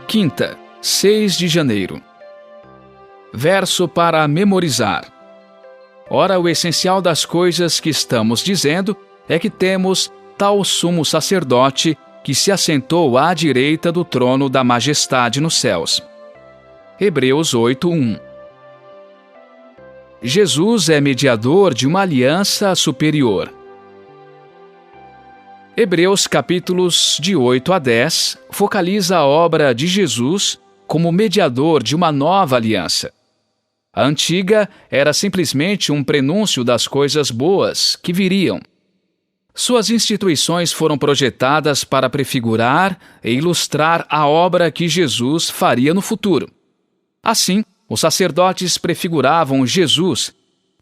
Quinta, 6 de janeiro. Verso para memorizar. Ora, o essencial das coisas que estamos dizendo é que temos tal sumo sacerdote que se assentou à direita do trono da majestade nos céus. Hebreus 8:1. Jesus é mediador de uma aliança superior. Hebreus capítulos de 8 a 10 focaliza a obra de Jesus como mediador de uma nova aliança. A antiga era simplesmente um prenúncio das coisas boas que viriam. Suas instituições foram projetadas para prefigurar e ilustrar a obra que Jesus faria no futuro. Assim, os sacerdotes prefiguravam Jesus,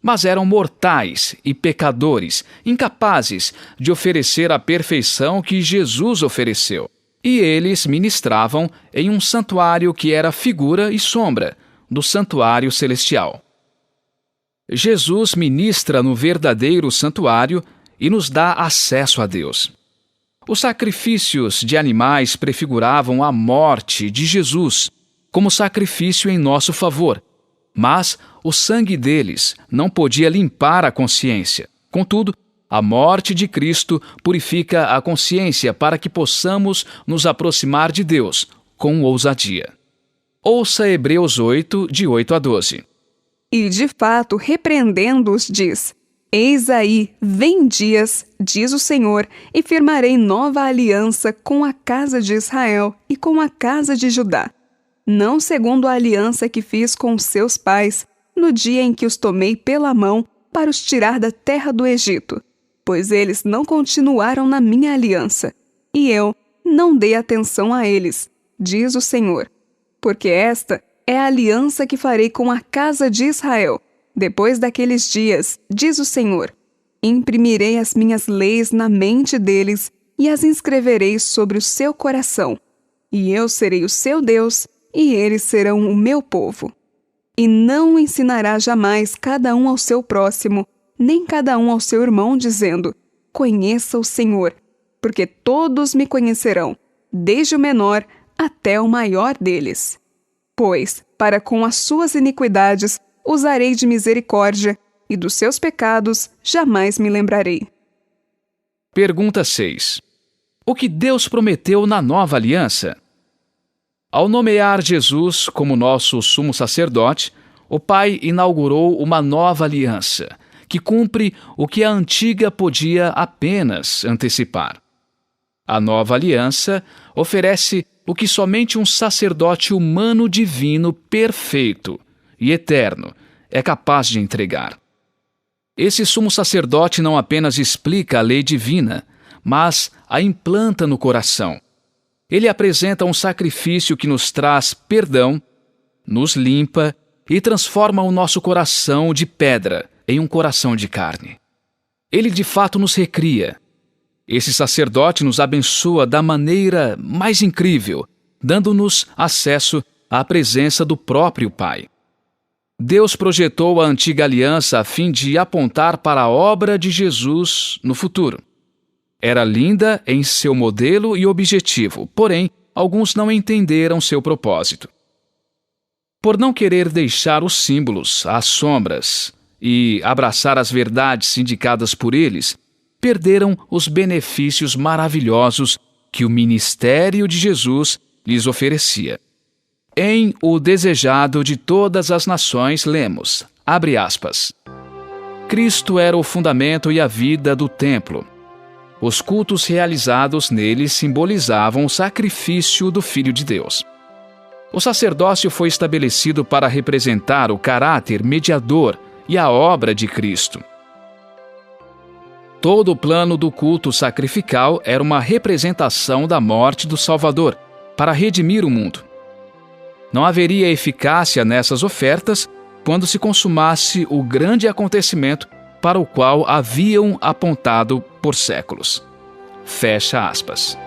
mas eram mortais e pecadores, incapazes de oferecer a perfeição que Jesus ofereceu. E eles ministravam em um santuário que era figura e sombra do santuário celestial. Jesus ministra no verdadeiro santuário e nos dá acesso a Deus. Os sacrifícios de animais prefiguravam a morte de Jesus como sacrifício em nosso favor, mas o sangue deles não podia limpar a consciência. Contudo, a morte de Cristo purifica a consciência para que possamos nos aproximar de Deus com ousadia. Ouça Hebreus 8, de 8 a 12. E de fato, repreendendo-os, diz: Eis aí, vem dias, diz o Senhor, e firmarei nova aliança com a casa de Israel e com a casa de Judá. Não segundo a aliança que fiz com seus pais, no dia em que os tomei pela mão para os tirar da terra do Egito, pois eles não continuaram na minha aliança, e eu não dei atenção a eles, diz o Senhor. Porque esta é a aliança que farei com a casa de Israel. Depois daqueles dias, diz o Senhor, imprimirei as minhas leis na mente deles e as inscreverei sobre o seu coração. E eu serei o seu Deus, e eles serão o meu povo. E não ensinará jamais cada um ao seu próximo, nem cada um ao seu irmão, dizendo: Conheça o Senhor, porque todos me conhecerão, desde o menor até o maior deles. Pois, para com as suas iniquidades, usarei de misericórdia, e dos seus pecados jamais me lembrarei. Pergunta 6. O que Deus prometeu na nova aliança? Ao nomear Jesus como nosso sumo sacerdote, o Pai inaugurou uma nova aliança, que cumpre o que a antiga podia apenas antecipar. A nova aliança oferece o que somente um sacerdote humano divino perfeito e eterno é capaz de entregar. Esse sumo sacerdote não apenas explica a lei divina, mas a implanta no coração. Ele apresenta um sacrifício que nos traz perdão, nos limpa e transforma o nosso coração de pedra em um coração de carne. Ele de fato nos recria. Esse sacerdote nos abençoa da maneira mais incrível, dando-nos acesso à presença do próprio Pai. Deus projetou a antiga aliança a fim de apontar para a obra de Jesus no futuro. Era linda em seu modelo e objetivo, porém, alguns não entenderam seu propósito. Por não querer deixar os símbolos, as sombras e abraçar as verdades indicadas por eles, perderam os benefícios maravilhosos que o ministério de Jesus lhes oferecia. Em O Desejado de Todas as Nações, lemos, abre aspas, Cristo era o fundamento e a vida do templo. Os cultos realizados nele simbolizavam o sacrifício do Filho de Deus. O sacerdócio foi estabelecido para representar o caráter mediador e a obra de Cristo. Todo o plano do culto sacrificial era uma representação da morte do Salvador, para redimir o mundo. Não haveria eficácia nessas ofertas quando se consumasse o grande acontecimento para o qual haviam apontado por séculos. Fecha aspas.